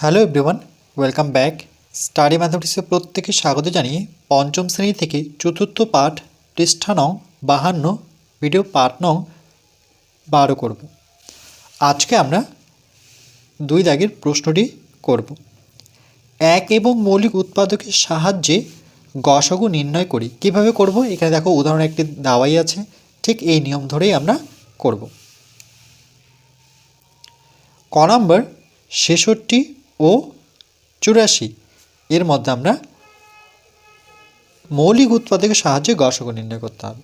Hello everyone, welcome back. Study ম্যাথমেটিক্সে প্রত্যেকে স্বাগত জানিয়ে পঞ্চম শ্রেণী থেকে চতুর্থ পাঠ পৃষ্ঠা নং 52 ভিডিও পাঠ নং 12 করব। আজকে আমরা দুই দাগের প্রশ্নটি করব। এক এবং মৌলিক উৎপাদকের সাহায্যে গসাগু নির্ণয় করি। কিভাবে করব? এখানে দেখো উদাহরণ একটি দেওয়াই আছে, ঠিক এই নিয়ম ধরেই আমরা করব। ক নম্বর 66 ও 84 এর মধ্যে আমরা মৌলিক উৎপাদকের সাহায্যে গসাগু নির্ণয় করতে হবে।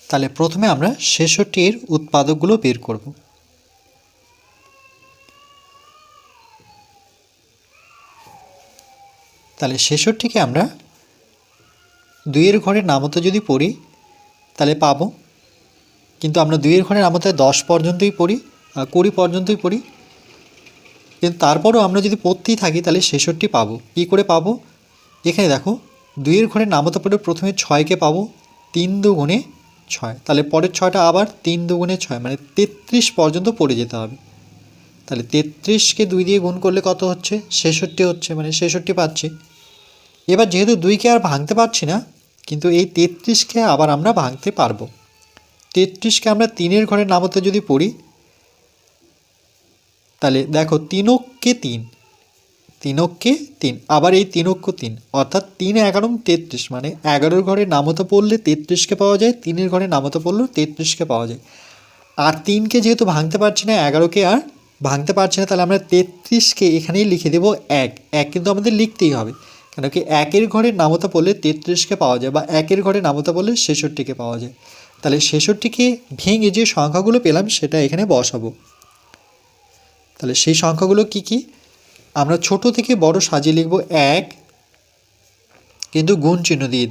তাহলে প্রথমে আমরা 66 এর উৎপাদকগুলো বের করব। তাহলে 66কে আমরা 2 এর ঘরের নামতা যদি পড়ি তাহলে পাবো, কিন্তু আমরা 2 এর ঘরের নামতায় 10 পর্যন্তই পড়ি, 20 পর্যন্তই পড়ি, কিন্তু তারপরও আমরা যদি পড়তেই থাকি তাহলে 66 পাবো। কী করে পাবো? এখানে দেখো 2 এর ঘরের নামতা পড়ে প্রথমে 6কে পাবো, 3 দুগুণে 6, তাহলে পরের 6টা আবার 3 দুগুণে 6, মানে 33 পর্যন্ত পড়ে যেতে হবে। তাহলে 33কে 2 দিয়ে গুণ করলে কত হচ্ছে? 66 হচ্ছে, মানে 66 পাচ্ছি। এবার যেহেতু 2কে আর ভাঙতে পারছি না, কিন্তু এই 33কে আবার আমরা ভাঙতে পারবো। 33কে আমরা 3 এর ঘরের নামতা যদি পড়ি তাহলে দেখো 3 অক্ষে 3, 3 অক্ষে 3, আবার এই 3 অক্ষ 3, অর্থাৎ 3 11 33, মানে 11 ঘরের নামতা পড়লে 33কে পাওয়া যায়, 3 এর ঘরের নামতা পড়লেও 33কে পাওয়া যায়। আর 3কে যেহেতু ভাঙতে পারছি না, 11কে আর ভাঙতে পারছি না, তাহলে আমরা 33কে এখানেই লিখে দেবো 1। কিন্তু আমাদের লিখতেই হবে, কেন কি 1-এর ঘরের নামতা পড়লে 33কে পাওয়া যায়, বা 1-এর ঘরের নামতা পড়লে 66কে পাওয়া যায়। তাহলে 66কে ভেঙে যে সংখ্যাগুলো পেলাম সেটা এখানে বসাবো। তাহলে সেই সংখ্যাগুলো কি কি? আমরা ছোট থেকে বড় সাজিয়ে লিখব 1, কিন্তু গুণ চিহ্ন দিয়ে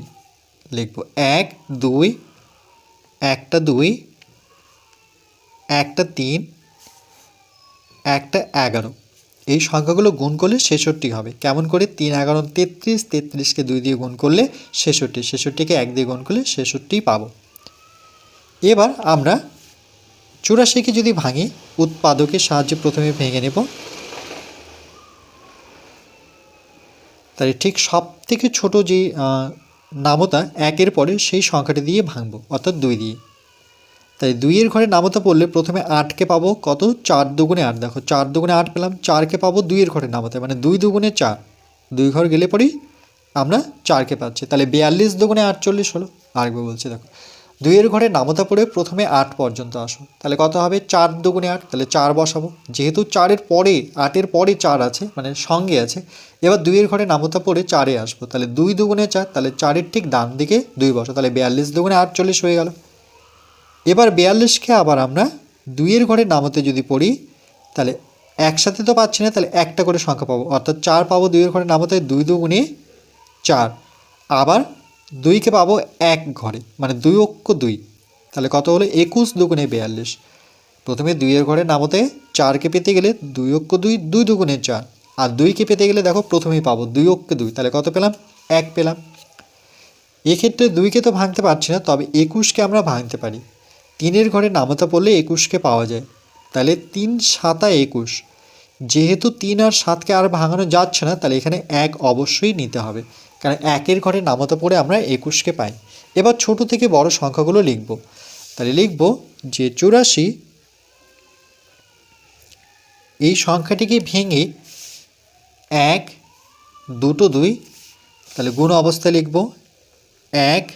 লিখব 1 2, একটা 2, একটা 3, একটা 11। এই সংখ্যাগুলো গুণ করলে 66 হবে। কেমন করে? 3 11 33, 33কে 2 দিয়ে গুণ করলে 66, 66কে 1 দিয়ে গুণ করলে 66 পাবো। এবার আমরা 84কে যদি ভাঙি, উৎপাদকের সাহায্যে প্রথমে ভেঙে নেব। তাহলে ঠিক সব থেকে ছোটো যে নামতা 1-এর পরে সেই সংখ্যাটি দিয়ে ভাঙবো, অর্থাৎ 2 দিয়ে। তাই 2-এর ঘরে নামতা পড়লে প্রথমে 8কে পাবো কত? 4 দুগুণে 8, দেখো 4 দুগুণে 8 পেলাম। 4কে পাবো 2-এর ঘরে নামতায়, মানে 2 দুগুণে 4, 2 ঘর গেলে পরেই আমরা 4কে পাচ্ছি। তাহলে 42 দুগুণে 48 হলো। আরেকবার বলছি, দেখো 2-এর ঘরে নামতা পড়ে প্রথমে 8 পর্যন্ত আসো, তাহলে কত হবে? 4 দুগুণে 8, তাহলে 4 বসাবো। যেহেতু 4-এর পরে 8-এর পরে 4 আছে, মানে সঙ্গে আছে, এবার 2-এর ঘরে নামতা পড়ে 4-এ আসবো, তাহলে 2 দুগুণে 4, তাহলে 4-এর ঠিক ডান দিকে 2 বসো, তাহলে 42 দুগুণে 48 হয়ে গেল। এবার 42কে আবার আমরা 2-এর ঘরের নামতে যদি পড়ি তাহলে একসাথে তো পাচ্ছি না, তাহলে একটা করে সংখ্যা পাবো, অর্থাৎ 4 পাবো 2-এর ঘরের নামতে, 2 দুগুণে 4, আবার 2কে পাবো 1 ঘরে, মানে 2 অক্ষ 2, তাহলে কত হলো? 21 দুগুণে 42। প্রথমে 2-এর ঘরের নামতে 4কে পেতে গেলে 2 অক্ষ 2, 2 দুগুণে 4, আর 2কে পেতে গেলে দেখো প্রথমেই পাবো 2 অক্ষ 2, তাহলে কত পেলাম? 1 পেলাম। এক্ষেত্রে 2কে তো ভাঙতে পারছি না, তবে 21কে আমরা ভাঙতে পারি। 3-এর ঘরে নামতা পড়লে 21কে পাওয়া যায়, তাহলে 3 7 21। যেহেতু 3 আর 7কে আর ভাঙানো যাচ্ছে না, তাহলে এখানে 1 অবশ্যই নিতে হবে, কারণ 1-এর ঘরে নামতা পড়ে আমরা 21কে পাই। এবার ছোট থেকে বড় সংখ্যাগুলো লিখব। তাহলে লিখব যে 84 এই সংখ্যাটিকে ভেঙে 1 2 2, তাহলে গুণ অবস্থায় লিখব 1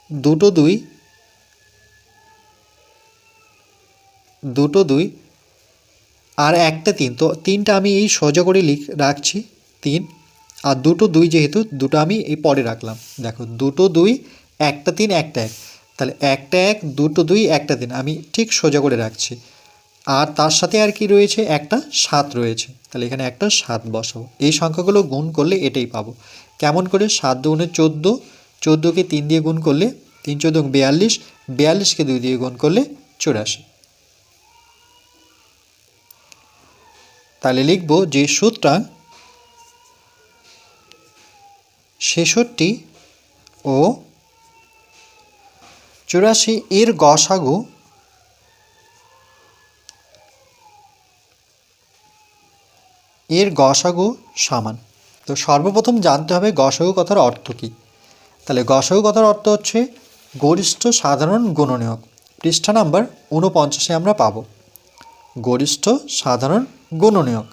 2 2, 2 2, আর একটা 3, তো 3টা আমি এই সোজা করে রাখছি 3, আর 2 2, যেহেতু 2টো আমি এই পরে রাখলাম, দেখো 2 2, একটা 3 একটা 1, তাহলে একটা 1 2 2 একটা 3 আমি ঠিক সোজা করে রাখছি। আর তার সাথে আর কি রয়েছে? একটা 7 রয়েছে, তাহলে এখানে একটা 7 বসাবো। এই সংখ্যাগুলো গুণ করলে এটাই পাবো। কেমন করে? 7 দুগুণে 14, 14কে 3 দিয়ে গুণ করলে 3 14 42, 42কে 2 দিয়ে গুণ করলে 84। তাহলে লিখব যে সুতরাং 66 ও 84 এর গসাগু এর গসাগু সমান। তো সর্বপ্রথম জানতে হবে গসাগু কথার অর্থ কী। তাহলে গসাগু কথার অর্থ হচ্ছে গরিষ্ঠ সাধারণ গুণনীয়ক। পৃষ্ঠা নাম্বার 49 আমরা পাবো গরিষ্ঠ সাধারণ গুণনীয়ক।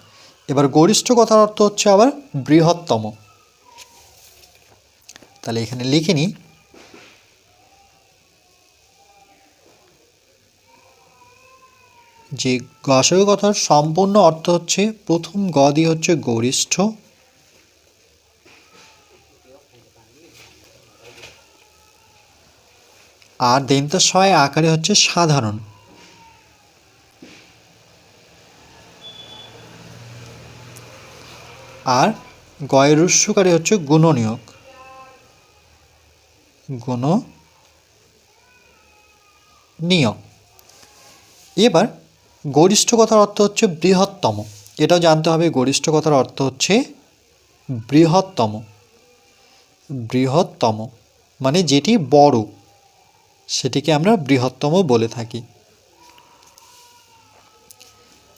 এবার গরিষ্ঠ কথার অর্থ হচ্ছে আবার বৃহত্তম। তাহলে এখানে লিখে নিই, যে গসাগু কথার সম্পূর্ণ অর্থ হচ্ছে প্রথম গ দিয়ে হচ্ছে গরিষ্ঠ, আর দন্ত্যস্বয় আকারে হচ্ছে সাধারণ, আর গয়ের হ্রস্বকারে হচ্ছে গুণনীয়ক। গুণনীয়ক। এবার গরিষ্ঠ কথার অর্থ হচ্ছে বৃহত্তম। এটাও জানতে হবে, গরিষ্ঠ কথার অর্থ হচ্ছে বৃহত্তম। বৃহত্তম মানে যেটি বড়, সেটিকে আমরা বৃহত্তম বলে থাকি।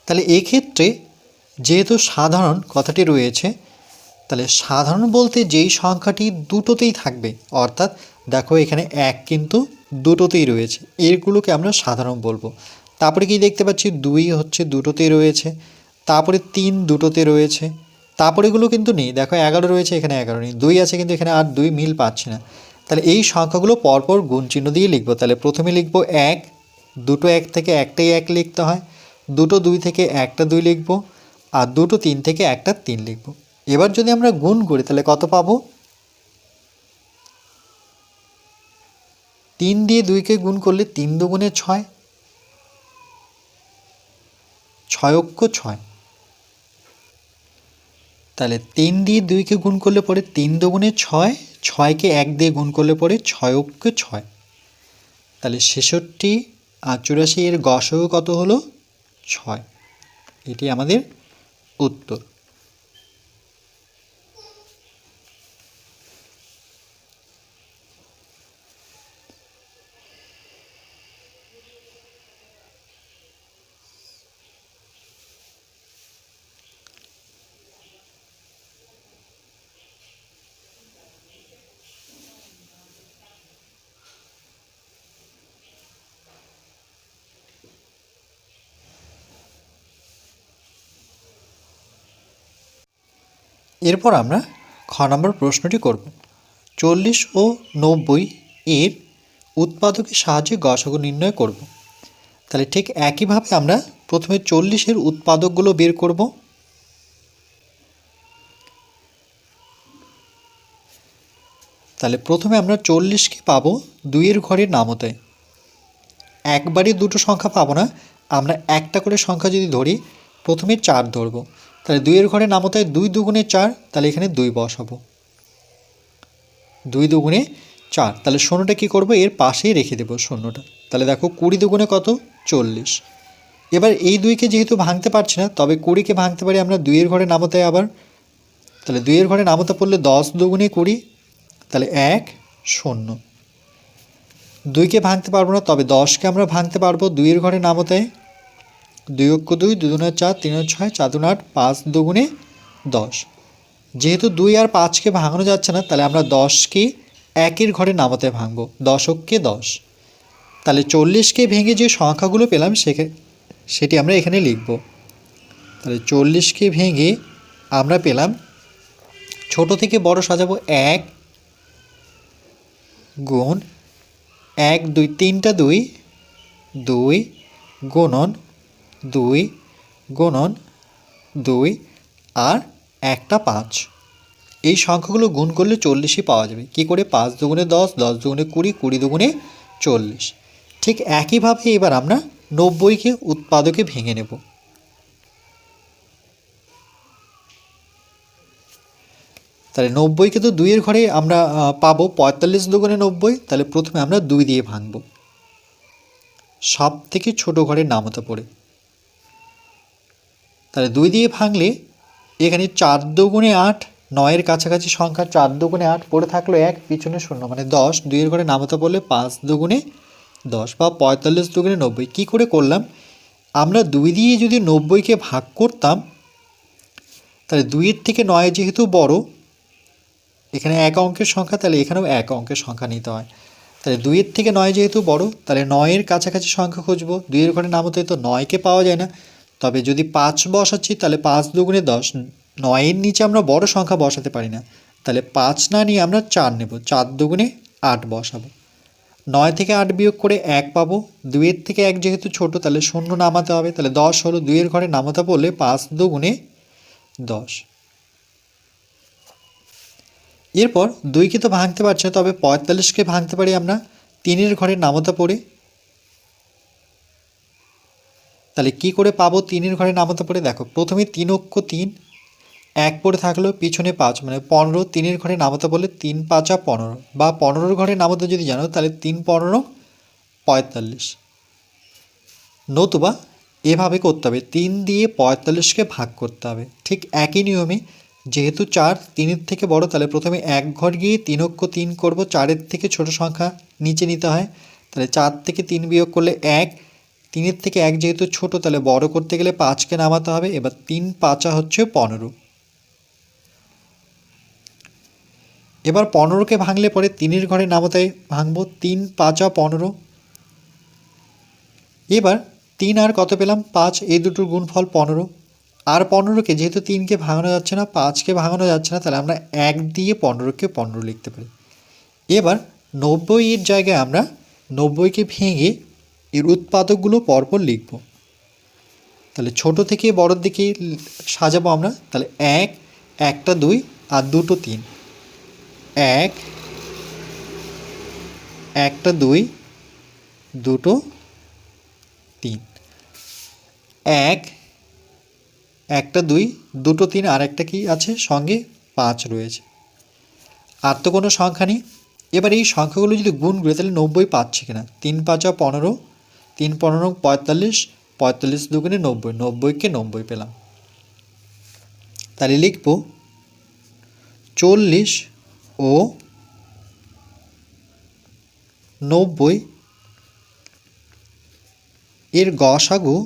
তাহলে এক্ষেত্রে যেহেতু সাধারণ কথাটি রয়েছে, তাহলে সাধারণ বলতে যেই সংখ্যাটি দুটোতেই থাকবে, অর্থাৎ দেখো এখানে এক কিন্তু দুটোতেই রয়েছে, এরগুলোকে আমরা সাধারণ বলবো। তারপরে কি দেখতে পাচ্ছি, 2 হচ্ছে দুটোতেই রয়েছে, তারপরে 3 দুটোতে রয়েছে, তারপরে এগুলো কিন্তু নেই, দেখো 11 রয়েছে, এখানে 11 নেই, 2 আছে কিন্তু এখানে আর 2 মিল পাচ্ছে না। তাহলে এই সংখ্যাগুলো পরপর গুণ চিহ্ন দিয়ে লিখবো। তাহলে প্রথমে লিখবো 1, দুটো 1 থেকে একটাই 1 লিখতে হয়, দুটো 2 থেকে একটা 2 লিখবো, আর দুটো 3 থেকে একটা 3 লিখবো। এবার যদি আমরা গুণ করি তাহলে কত পাবো, 3 দিয়ে 2কে গুণ করলে 3 দুগুণে 6, 6 অক্ষ 6। তাহলে 3 দিয়ে 2কে গুণ করলে পরে 3 দুগুণে 6, 6কে 1 দিয়ে গুণ করলে পরে 6 অক্ষ 6। তাহলে 66 আর 84 এর গসাগু কত হলো, 6। এটি আমাদের উত্তর। এরপর আমরা খ নম্বর প্রশ্নটি করব। 40 ও 90 এর উৎপাদকের সাহায্যে গসাগু নির্ণয় করব। তাহলে ঠিক একইভাবে আমরা প্রথমে 40-এর উৎপাদকগুলো বের করব। তাহলে প্রথমে আমরা 40কে পাবো 2-এর ঘরের নামতায়। একবারই দুটো সংখ্যা পাবো না, আমরা একটা করে সংখ্যা যদি ধরি, প্রথমে 4 ধরবো। তাহলে 2-এর ঘরে নামতায় 2 দুগুণে 4, তাহলে এখানে 2 বসাবো, 2 দুগুণে 4। তাহলে শূন্যটা কী করবো, এর পাশেই রেখে দেবো শূন্যটা। তাহলে দেখো 20 দুগুণে কত, 40। এবার এই 2কে যেহেতু ভাঙতে পারছি না, তবে 20কে ভাঙতে পারি আমরা 2-এর ঘরে নামতায় আবার। তাহলে 2-এর ঘরে নামতা পড়লে 10 দুগুণে 20, তাহলে 1 0। 2কে ভাঙতে পারবো না, তবে 10কে আমরা ভাঙতে পারবো 2-এর ঘরে নামতায়। 2 অক্ষ 2, 2 দুগুণে 4, 3 6, 4 দুগুণে 8, 5 দুগুণে 10। যেহেতু 2 আর 5কে ভাঙানো যাচ্ছে না, তাহলে আমরা 10কে 1-এর ঘরে নামতায় ভাঙবো, 10 অক্ষে 10। তাহলে 40কে ভেঙে যে সংখ্যাগুলো পেলাম সেটি আমরা এখানে লিখব। তাহলে 40কে ভেঙে আমরা পেলাম, ছোট থেকে বড় সাজাবো, 1 গুণ 1 2 3টা 2, 2 গুণন 2 গুণন 2 আর একটা 5। এই সংখ্যাগুলো গুণ করলে 40ই পাওয়া যাবে। কি করে, 5 দুগুণে 10, 10 দুগুণে 20, 20 দুগুণে 40। ঠিক একইভাবে এবার আমরা 90কে উৎপাদকে ভেঙে নেব। তাহলে 90কে তো 2-এর ঘরে আমরা পাবো, 45 দুগুণে 90, তাহলে প্রথমে আমরা 2 দিয়ে ভাঙব, সব থেকে ছোটো ঘরের নামতা পড়ে। তাহলে 2 দিয়ে ভাঙলে এখানে 4 দুগুণে 8, 9-এর কাছাকাছি সংখ্যা, 4 দুগুণে 8, পড়ে থাকলো 1, পিছনে 0 মানে 10, 2-এর ঘরে নামতা পড়লে 5 দুগুণে 10 বা 45 দুগুণে 90। কী করে করলাম, আমরা 2 দিয়ে যদি 90কে ভাগ করতাম, তাহলে 2-এর থেকে 9 যেহেতু বড়, এখানে এক অঙ্কের সংখ্যা, তাহলে এখানেও এক অঙ্কের সংখ্যা নিতে হয়। তাহলে 2-এর থেকে 9 যেহেতু বড়, তাহলে 9-এর কাছাকাছি সংখ্যা খুঁজব। 2-এর ঘরে নামতে তো 9কে পাওয়া যায় না, তবে যদি 5 বসাচ্ছি তাহলে 5 দুগুণে 10, 9-এর নিচে আমরা বড় সংখ্যা বসাতে পারি না, তাহলে 5 না নিয়ে আমরা 4 নেব, 4 দুগুণে 8 বসাবো। 9 থেকে 8 বিয়োগ করে 1 পাবো। 2-এর থেকে 1 যেহেতু ছোট, তাহলে 0 নামাতে হবে, তাহলে 10 হলো। 2-এর ঘরে নামাতে বললে 5 দুগুণে 10। এরপর 2কে তো ভাঙতে পারছে না, তবে 45কে ভাঙতে পারি আমরা 3-এর ঘরে নামতা পড়ে। তাহলে কি করে পাবো 3-এর ঘরে নামতা পড়ে? দেখো, প্রথমে 3 অক্ষ 3, 1 পড়ে থাকলো, পিছনে 5 মানে 15। 3-এর ঘরে নামতা বললে 3 5 15, বা 15-এর ঘরে নামতা যদি জানো তাহলে 3 15 45। নতুবা এভাবে করতে হবে, 3 দিয়ে 45কে ভাগ করতে হবে। ঠিক একই নিয়মে, যেহেতু 4 3-এর থেকে বড়, তাহলে প্রথমে 1 ঘর গিয়ে 3 অক্ষ 3 করবো। 4-এর থেকে ছোট সংখ্যা নিচে নিতে হয়, তাহলে 4 থেকে 3 বিয়োগ করলে 1। 3-এর থেকে 1 যেহেতু ছোট, তাহলে বড় করতে গেলে 5কে নামাতে হবে। এবার 3 5 হচ্ছে 15। এবার 15কে ভাঙলে পরে 3-এর ঘরে নামতে ভাঙবো, 3 5 15। এবার 3 আর কত পেলাম? 5, এই দুটোর গুণফল 15। আর 15কে, যেহেতু 3কে ভাঙানো যাচ্ছে না, 5কে ভাঙানো যাচ্ছে না, তাহলে আমরা 1 দিয়ে 15কে 15 লিখতে পারি। এবার 90-এর জায়গায় আমরা 90কে ভেঙে এর উৎপাদকগুলো পরপর লিখব। তাহলে ছোট থেকে বড়োর দিকে সাজাবো আমরা। তাহলে 1, 1টা 2 আর 2টো 3। 1, 1টা 2, 2টো 3। 1, 1টা 2, 2টো 3, আর একটা কি আছে সঙ্গে? 5 রয়েছে। আর তো কোনো সংখ্যা নেই। এবার এই সংখ্যাগুলো যদি গুণ করি তাহলে 90 পাচ্ছি কিনা? 3 5 15, 3 15 45, 45 দুগুণে 90, 90কে 90 পেলাম। তাহলে লিখব 40 ও 90 এর গসাগু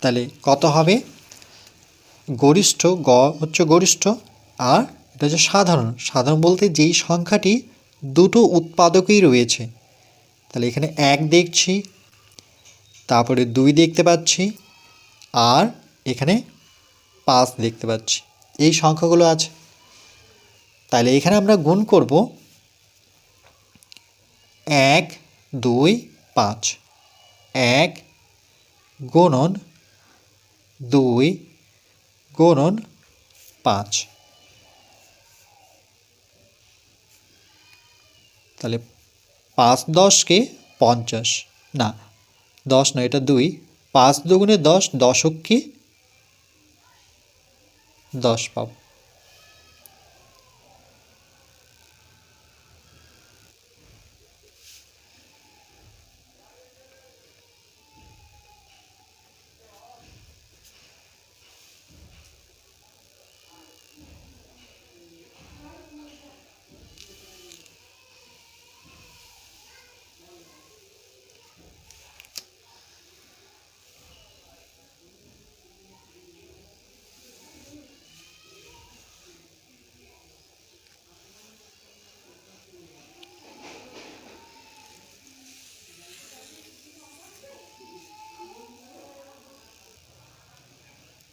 তাহলে কত হবে? গরিষ্ঠ, গ হচ্ছে গরিষ্ঠ, আর এটা হচ্ছে সাধারণ। সাধারণ বলতে যেই সংখ্যাটি দুটো উৎপাদকেই রয়েছে, তাহলে এখানে 1 দেখছি, তারপরে 2 দেখতে পাচ্ছি, আর এখানে 5 দেখতে পাচ্ছি। এই সংখ্যাগুলো আছে। তাহলে এখানে আমরা গুণ করব 1 2 5, 1 গুণন 2 গুণন 5। তাহলে 5 10কে 50, না 10 নয়, এটা 2। 5 দুগুণে 10, দশককে 10 পাবো।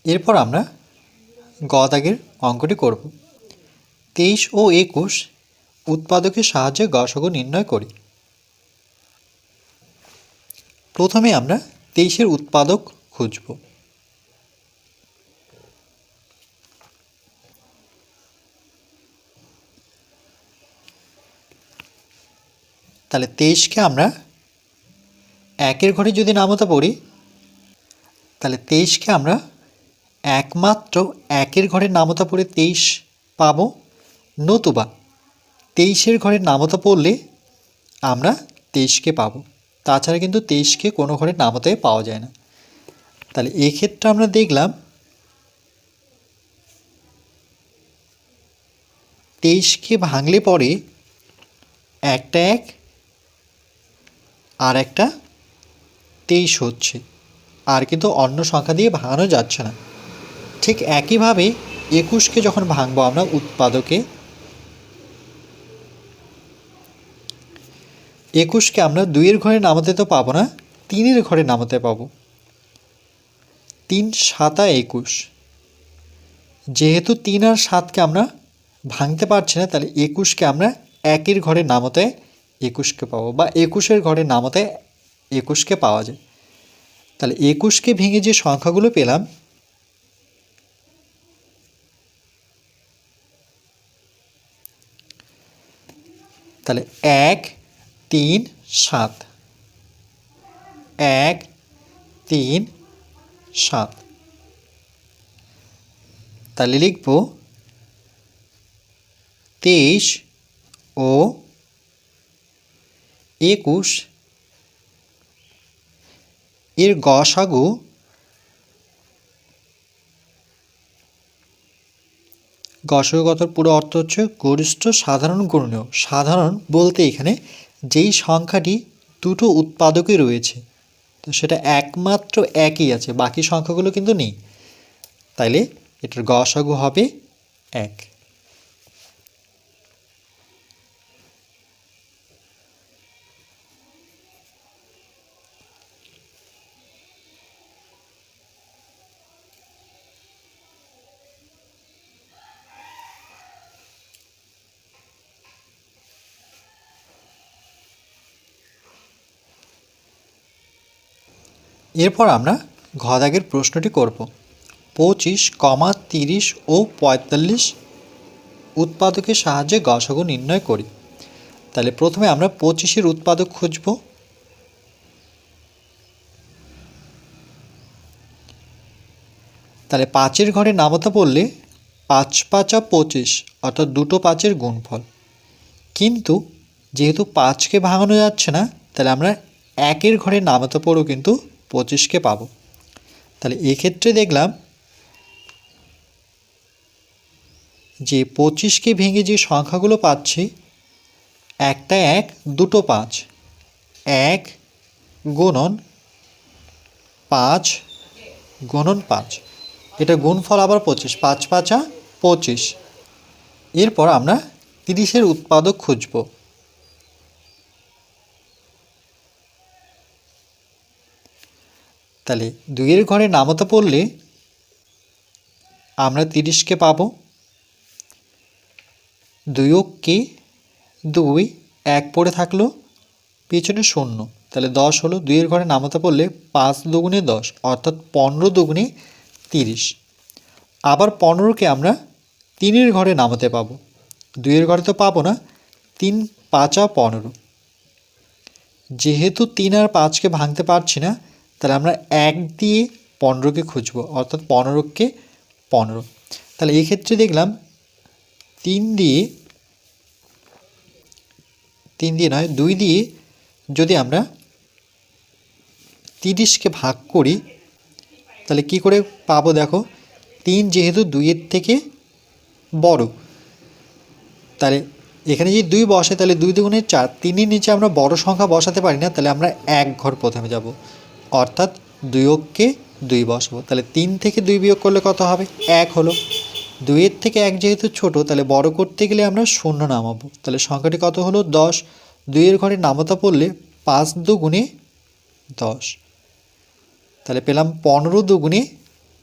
এরপর আমরা গ দাগের অঙ্কটি করব। 23 ও 21 উৎপাদকের সাহায্যে গসাগু নির্ণয় করি। প্রথমে আমরা 23-এর উৎপাদক খুঁজব। তাহলে 23কে আমরা 1-এর ঘরে যদি নামতা পড়ি, তাহলে 23কে আমরা একমাত্র 1-এর ঘরে নামতা পড়ে 23 পাবো। নতুবা 23-এর ঘরে নামতা পড়লে আমরা 23কে পাবো। তাছাড়া কিন্তু 23কে কোনো ঘরে নামতায় পাওয়া যায় না। তাহলে এক্ষেত্রে আমরা দেখলাম 23কে ভাঙলে পরে একটা 1 আর একটা 23 হচ্ছে, আর কিন্তু অন্য সংখ্যা দিয়ে ভাঙানো যাচ্ছে না। ঠিক একইভাবে 21কে যখন ভাঙবো আমরা উৎপাদকে, 21কে আমরা 2-এর ঘরে নামাতে তো পাবো না, 3-এর ঘরে নামাতে পাবো। 3 7 21, যেহেতু 3 আর 7কে আমরা ভাঙতে পারছি না, তাহলে 21কে আমরা 1-এর ঘরে নামাতে 21কে পাবো, বা 21-এর ঘরে নামাতে 21কে পাওয়া যায়। তাহলে 21কে ভেঙে যে সংখ্যাগুলো পেলাম, তাহলে 1 3 7, 1 3 7, তাহলে লিখব 23 ও 21 এর গসাগু গসাগুর পুরো অর্থ হচ্ছে গরিষ্ঠ সাধারণ গুণনীয়। সাধারণ বলতে এখানে যেই সংখ্যাটি দুটো উৎপাদকে রয়েছে, তো সেটা একমাত্র একই আছে, বাকি সংখ্যাগুলো কিন্তু নেই, তাইলে এটার গসাগু হবে 1। এরপর আমরা ঘ দাগের প্রশ্নটি করব। 25, 30 ও 45 উৎপাদকের সাহায্যে গসাগু নির্ণয় করি। তাহলে প্রথমে আমরা 25-এর উৎপাদক খুঁজব। তাহলে 5-এর ঘরে নামাতে পড়লে 5 5 25, অর্থাৎ দুটো 5-এর গুণফল। কিন্তু যেহেতু 5কে ভাঙানো যাচ্ছে না, তাহলে আমরা 1-এর ঘরে নামাতে পড়েও কিন্তু 25কে পাবো। তাহলে এক্ষেত্রে দেখলাম যে 25কে ভেঙে যে সংখ্যাগুলো পাচ্ছি, একটা 1, দুটো 5, 1 গুণন 5 গুণন 5, এটা গুণফল আবার 25, 5 5 25। এরপর আমরা 30-এর উৎপাদক খুঁজব। তাহলে 2-এর ঘরে নামাতে পড়লে আমরা 30কে পাবো। 2 কে 2, 1 পড়ে থাকলো, পিছনে 0, তাহলে 10 হলো। 2-এর ঘরে নামাতে পড়লে 5 দুগুণে 10, অর্থাৎ 15 দুগুণে 30। আবার 15কে আমরা 3-এর ঘরে নামাতে পাবো, 2-এর ঘরে তো পাবো না। 3 5 15, যেহেতু 3 আর 5কে ভাঙতে পারছি না, তাহলে আমরা 1 দিয়ে 15কে খুঁজবো, অর্থাৎ 15কে 15। তাহলে এই ক্ষেত্রে দেখলাম 3 দিয়ে নয়, 2 দিয়ে যদি আমরা 30কে ভাগ করি, তাহলে কি করে পাবো দেখো। 3 যেহেতু 2-এর থেকে বড়, তাহলে এখানে যদি 2 বসে, তাহলে 2 দুগুণে 4, 3-এর নিচে আমরা বড় সংখ্যা বসাতে পারি না, তাহলে আমরা 1 ঘর প্রথমে যাব, অর্থাৎ 2কে 2 বসাবো। তাহলে 3 থেকে 2 বিয়োগ করলে কত হবে? 1 হলো। 2-এর থেকে 1 যেহেতু ছোট, তাহলে বড় করতে গেলে আমরা 0 নামাবো, তাহলে সংখ্যাটি কত হলো? 10। 2-এর ঘরে নামাতে পড়লে 5 দুগুণে 10, তাহলে পেলাম 15 দুগুণে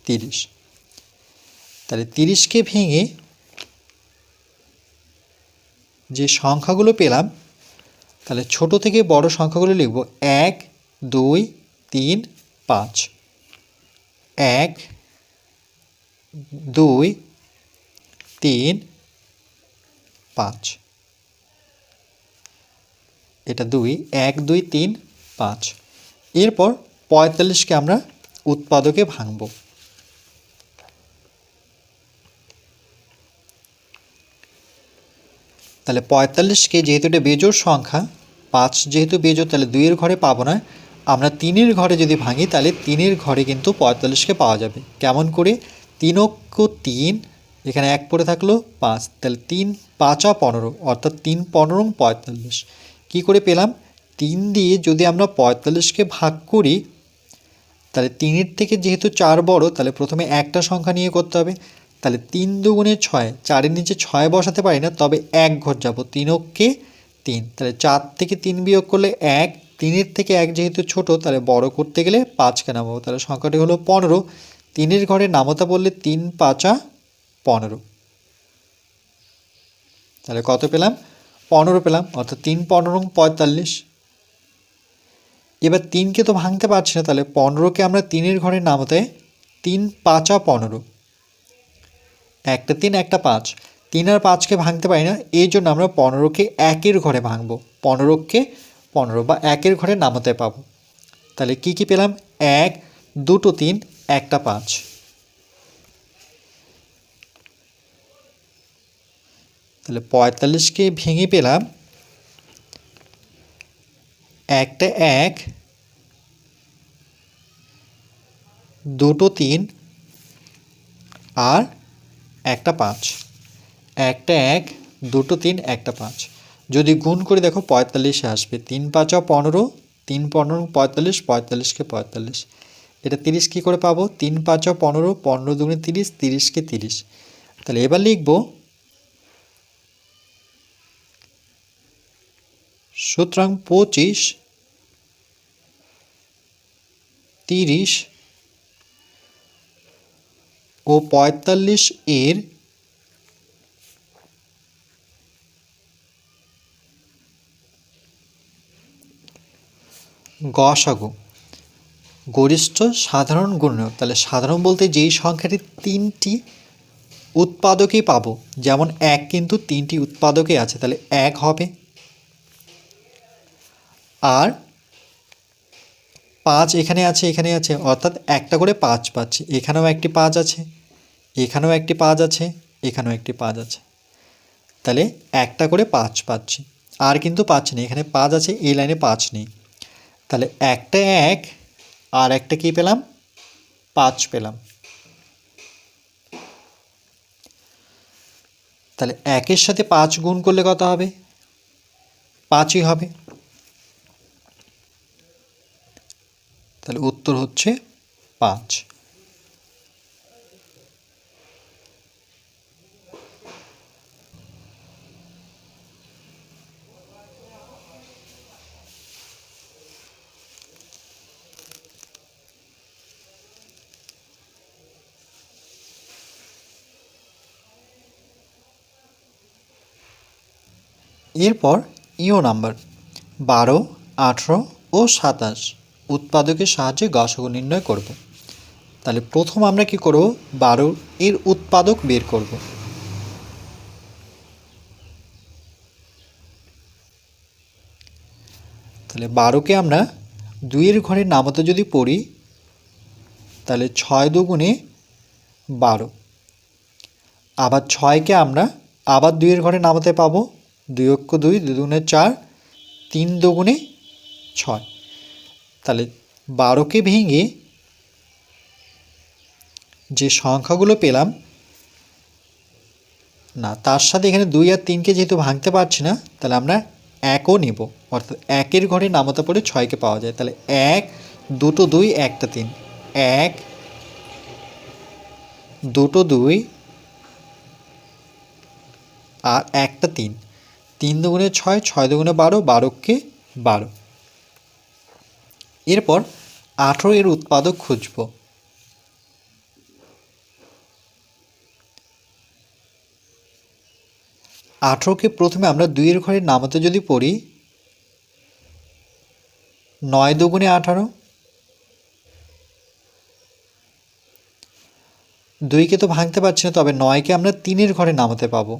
30। তাহলে 30কে ভেঙে যে সংখ্যাগুলো পেলাম, তাহলে ছোট থেকে বড় সংখ্যাগুলো লিখব। 1 2 3 5, 1 2 3 5, এটা 2, 1 2 3 5। এরপর 45কে আমরা উৎপাদকে ভাঙব। তাহলে 45কে, যেহেতু এটা বেজোড় সংখ্যা, 5 যেহেতু বেজোড়, তাহলে 2-এর ঘরে পাবো না, আমরা 3-এর ঘরে যদি ভাঙি, তাহলে 3-এর ঘরে কিন্তু 45কে পাওয়া যাবে। কেমন করে? 3 অক্ষ 3, এখানে 1 পড়ে থাকলো 5, তাহলে 3 5 15, অর্থাৎ 3 15 45। কী করে পেলাম? 3 দিয়ে যদি আমরা 45কে ভাগ করি, তাহলে 3-এর থেকে যেহেতু 4 বড়, তাহলে প্রথমে একটা সংখ্যা নিয়ে করতে হবে। তাহলে 3 দুগুণে 6, 4-এর নিচে 6 বসাতে পারি না, তবে 1 ঘর যাব, 3 3। তাহলে 4 থেকে 3 বিয়োগ করলে 1, 3-এর থেকে 1 যেহেতু ছোট, তাহলে বড় করতে গেলে 5কে নামাবো। তাহলে সংখ্যাটি হলো 15। 3-এর ঘরে নামতা বললে 3 5 15। তাহলে কত পেলাম? 15 পেলাম, অর্থাৎ 3 15 45। এবার 3কে তো ভাঙতে পারছি না, তাহলে 15কে আমরা 3-এর ঘরে নামতে 3 5 15, একটা 3 একটা 5, 3 আর 5কে ভাঙতে পারি না, এই জন্য আমরা 15কে 1-এর ঘরে ভাঙবো। 15কে 15 বা 1-এর ঘরে নামাতে পাবো। তাহলে কি কি পেলাম? 1, 2 3, একটা 5। তাহলে 45কে ভেঙে পেলাম একটা 1, 2 3 আর একটা 5। একটা 1, 2 3, একটা 5। যদি গুণ করে দেখো 45 আসবে। 3 5 15, 3 15 45, 45কে 45। এটা 30 কী করে পাবো? 3 5 15, 15 দুগুণে 30, 30কে 30। তাহলে এবার লিখব সুতরাং 25, 30 ও 45 এর গসাগু গরিষ্ঠ সাধারণ গুণনীয়ক। তাহলে সাধারণ বলতে যেই সংখ্যাটি 3টি উৎপাদকেই পাবো, যেমন 1 কিন্তু 3টি উৎপাদকে আছে, তাহলে 1 হবে। আর 5 এখানে আছে, এখানে আছে, অর্থাৎ একটা করে 5 পাচ্ছি। এখানেও একটি 5 আছে, এখানেও একটি 5 আছে, এখানেও একটি 5 আছে, তাহলে একটা করে 5 পাচ্ছি। আর কিন্তু পাচ্ছি না, এখানে 5 আছে, এই লাইনে 5 নেই। তাহলে একটা 1 আর একটা কি পেলাম? 5 পেলাম। তাহলে 1-এর সাথে 5 গুণ করলে কত হবে? 5ই হবে। তাহলে উত্তর হচ্ছে 5। এরপর ইও নাম্বার 12, 18 ও 27 উৎপাদকের সাহায্যে গসাগু নির্ণয় করব। তাহলে প্রথম আমরা কি করব? 12 এর উৎপাদক বের করব। তাহলে 12কে আমরা 2-এর ঘরের নামতে যদি পড়ি, তাহলে 6 দুগুণে 12। আবার 6কে আমরা আবার 2-এর ঘরে নামাতে পাবো, 2 অক্ষ 2, 2 দুগুণে 4, 3 দুগুণে 6। তাহলে 12কে ভেঙে যে সংখ্যাগুলো পেলাম, না তার সাথে এখানে 2 আর 3কে যেহেতু ভাঙতে পারছি না, তাহলে আমরা 1ও নেব, অর্থাৎ 1-এর ঘরে নামাতে পড়ে 6কে পাওয়া যায়। তাহলে 1, 2 2, একটা 3, 1 2 2 আর একটা 3, 3 দুগুণে 6, 6 দুগুণে 12, 12কে 12। এরপর 18 এর উৎপাদক খুঁজব। আঠেরোকে প্রথমে আমরা 2-এর ঘরে নামাতে যদি পড়ি, 9 দুগুণে 18, 2কে তো ভাঙতে পারছি না, তবে 9কে আমরা 3-এর ঘরে নামাতে পাবো,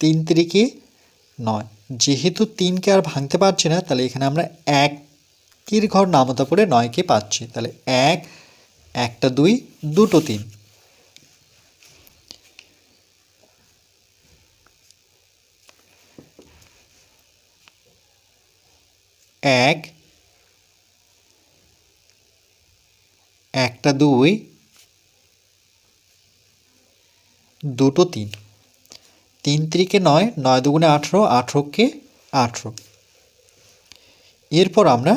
3 3 9। যেহেতু 3কে আর ভাঙতে পারছি না, তাহলে এখানে আমরা 1-এর ঘর নামাতে পড়ে 9কে পাচ্ছি। তাহলে 1, একটা 2, 2 3। 1, একটা 2, 2 3। 3 3 9, 9 দুগুণে 18, 18কে 18। এরপর আমরা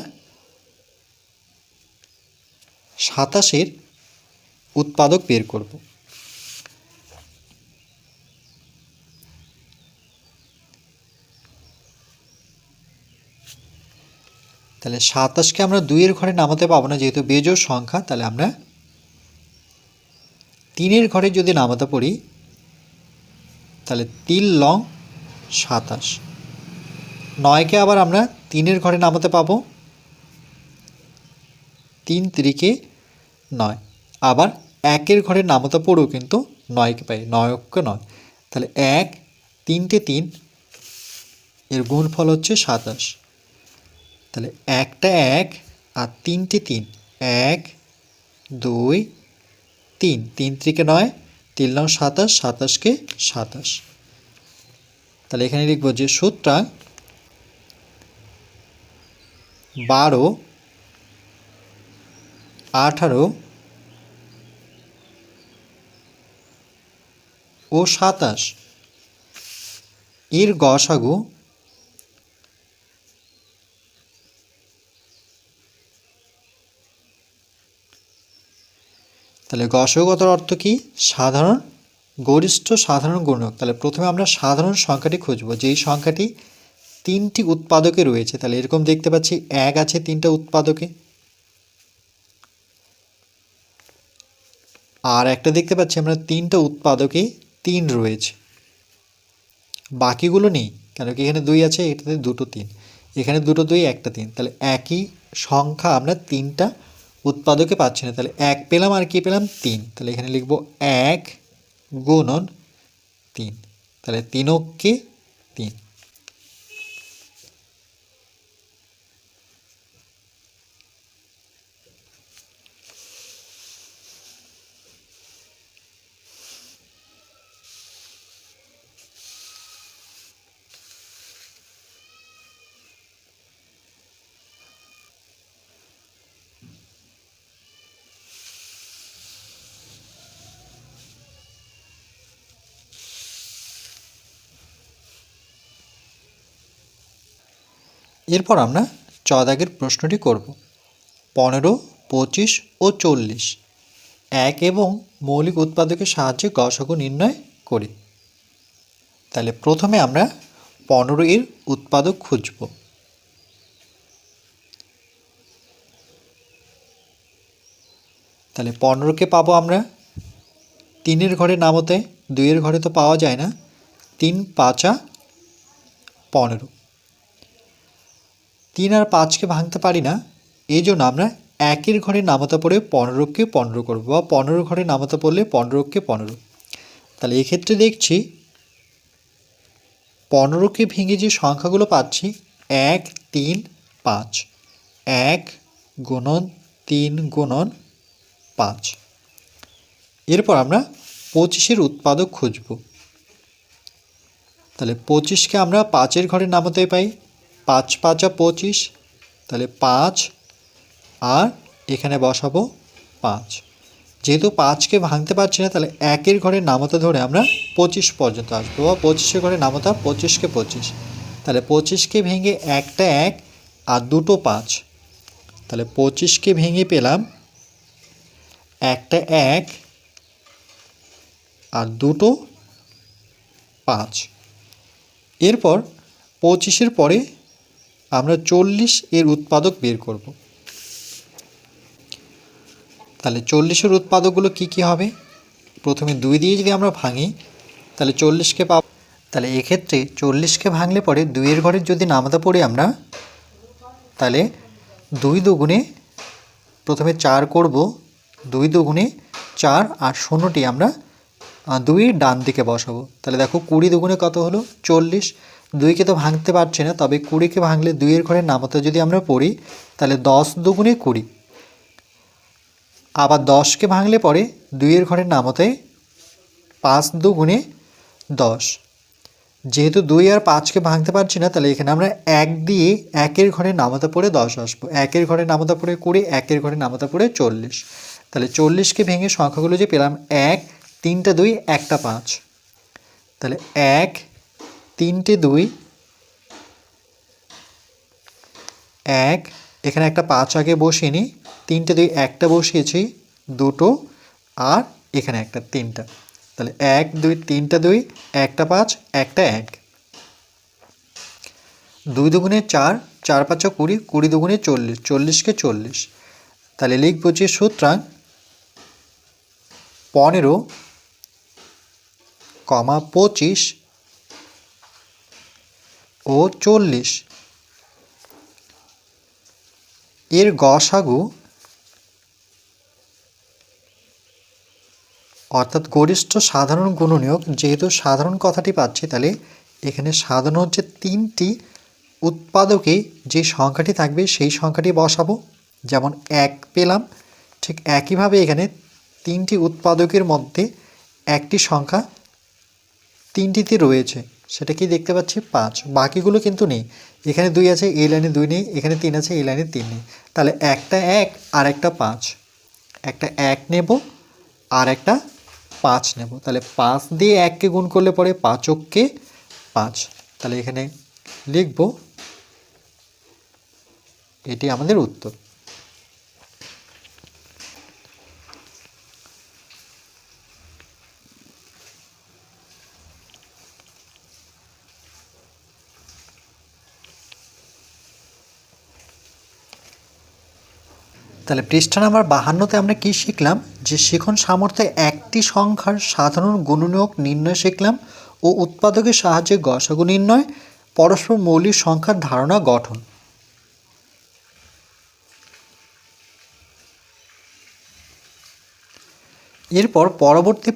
27-এর উৎপাদক বের করব। তাহলে 27কে আমরা 2-এর ঘরে নামাতে পাবো না, যেহেতু বেজোড় সংখ্যা। তাহলে আমরা 3-এর ঘরে যদি নামাতে পড়ি, তাহলে 3 লং 27। 9কে আবার আমরা 3-এর ঘরে নামাতে পাবো, 3 3-কে 9। আবার 1-এর ঘরে নামাতে পড়েও কিন্তু 9কে পাই, 9 9। তাহলে 1 3টে 3, এর গুণফল হচ্ছে 27। তাহলে 1টা 1 আর 3টে 3, 1 2 3, 3 3-কে 9, 3 লং 27, 27-কে 27। তাহলে এখানে লিখব যে সুতরাং 12 18 ও 27 এর গসাগু তাহলে গসাগুর অর্থ কি? সাধারণ গরিষ্ঠ সাধারণ গুণক। তাহলে প্রথমে আমরা সাধারণ সংখ্যাটি খুঁজব, যেই সংখ্যাটি 3টি উৎপাদকে রয়েছে। তাহলে এরকম দেখতে পাচ্ছি 1 আছে 3টা উৎপাদকে, আর একটা দেখতে পাচ্ছি আমরা 3টা উৎপাদকে 3 রয়েছে, বাকিগুলো নেই। কেন কি এখানে 2 আছে, এটাতে 2টো 3, এখানে 2টো 2, একটা 3। তাহলে একই সংখ্যা আমরা 3টা উৎপাদকে পাচ্ছি না। তাহলে 1 পেলাম আর কি পেলাম 3। তাহলে এখানে লিখব 1 গুণন 3। তাহলে 3কে 3। এরপর আমরা 4 দাগের প্রশ্নটি করব। 15 25 ও 40 এক এবং মৌলিক উৎপাদকের সাহায্যে গসাগু নির্ণয় করি। তাহলে প্রথমে আমরা 15 এর উৎপাদক খুঁজব। তাহলে 15কে পাবো আমরা 3-এর ঘরে নামতে, 2-এর ঘরে তো পাওয়া যায় না। 3 5 15, 3 আর 5কে ভাঙতে পারি না, এই জন্য আমরা 1-এর ঘরে নামাতে পড়ে 15কে 15 করবো, বা 15 ঘরে নামাতে পড়লে 15কে 15। তাহলে এক্ষেত্রে দেখছি 15কে ভেঙে যে সংখ্যাগুলো পাচ্ছি 1 3 5, 1 গুণন 3 গুণন 5। এরপর আমরা 25-এর উৎপাদক খুঁজব। তাহলে 25কে আমরা 5-এর ঘরে নামাতে পাই, 5 5 25। তাহলে 5 আর এখানে বসাবো 5। যেহেতু 5কে ভাঙতে পারছি না, তাহলে 1-এর ঘরে নামতা ধরে আমরা 25 পর্যন্ত আসবো, বা 25-এর ঘরে নামতা 25কে 25। তাহলে 25কে ভেঙে একটা 1 আর 2টো 5। তাহলে 25কে ভেঙে পেলাম একটা 1 আর 2টো 5। এরপর 25-এর পরে আমরা 40 এর উৎপাদক বের করব। তাহলে 40-এর উৎপাদকগুলো কি কি হবে? প্রথমে 2 দিয়ে যদি আমরা ভাঙি, তাহলে 40কে পাব। তাহলে এক্ষেত্রে 40কে ভাঙলে পরে 2-এর ঘরে যদি নামাতে পড়ি আমরা, তাহলে 2 দুগুণে প্রথমে 4 করব, 2 দুগুণে 4 আর 0টি আমরা 2-এর ডান দিকে বসাবো। তাহলে দেখো 20 দুগুণে কত হলো? 40। 2কে তো ভাঙতে পারছে না, তবে 20কে ভাঙলে 2-এর ঘরে নামাতে যদি আমরা পড়ি, তাহলে 10 দুগুণে 20। আবার 10কে ভাঙলে পরে 2-এর ঘরে নামাতে 5 দুগুণে 10। যেহেতু 2 আর 5কে ভাঙতে পারছি না, তাহলে এখানে আমরা 1 দিয়ে 1-এর ঘরে নামাতে পড়ে 10 আসবো। 1-এর ঘরে নামাতে পড়ে 20, 1-এর ঘরে নামাতে পড়ে 40। তাহলে 40কে ভেঙে সংখ্যাগুলো যে পেলাম 1 3টে 2 একটা 5। তাহলে 1 3টে 2 1, এখানে একটা 5 আগে বসিয়ে নিই, 3টে 2 একটা বসিয়েছি, 2টো আর এখানে একটা 3টা, তাহলে 1 2 3টা 2 একটা 5 একটা 1, 2 দুগুণে 4, 4 5 20, 20 দুগুণে 40, 40কে 40, তাহলে লিখব যে সুতরাং 15, 25 ও 40 এর গসাগু অর্থাৎ গরিষ্ঠ সাধারণ গুণনীয়ক, যেহেতু সাধারণ কথাটি পাচ্ছি তাহলে এখানে সাধারণ হচ্ছে 3টি উৎপাদকে যে সংখ্যাটি থাকবে সেই সংখ্যাটি বসাবো, যেমন 1 পেলাম, ঠিক একইভাবে এখানে 3টি উৎপাদকের মধ্যে একটি সংখ্যা 3টিতে রয়েছে, সেটা কি দেখতে পাচ্ছি 5, বাকিগুলো কিন্তু নেই। এখানে 2 আছে, এই লাইনে 2 নেই, এখানে 3 আছে, এই লাইনে 3 নেই, তাহলে একটা 1 আর একটা 5, একটা 1 নেব আর একটা 5 নেব, তাহলে 5 দিয়ে 1কে গুণ করলে পরে 5কে 5, তাহলে এখানে লিখব এটি আমাদের উত্তর। তাহলে পৃষ্ঠা নাম্বার 52তে আমরা কি শিখলাম, যে শিখন সামর্থ্যে একটি সংখ্যার সাধারণ গুণনীয়ক নির্ণয় শিখলাম ও উৎপাদকের সাহায্যে গসাগু নির্ণয়, পরস্পর মৌলিক সংখ্যার ধারণা গঠন। এরপর পরবর্তী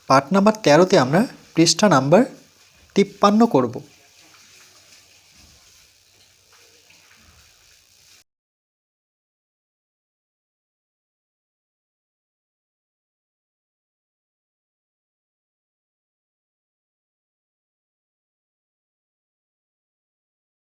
পাঠ নাম্বার 13তে আমরা পৃষ্ঠা নাম্বার 53 করব।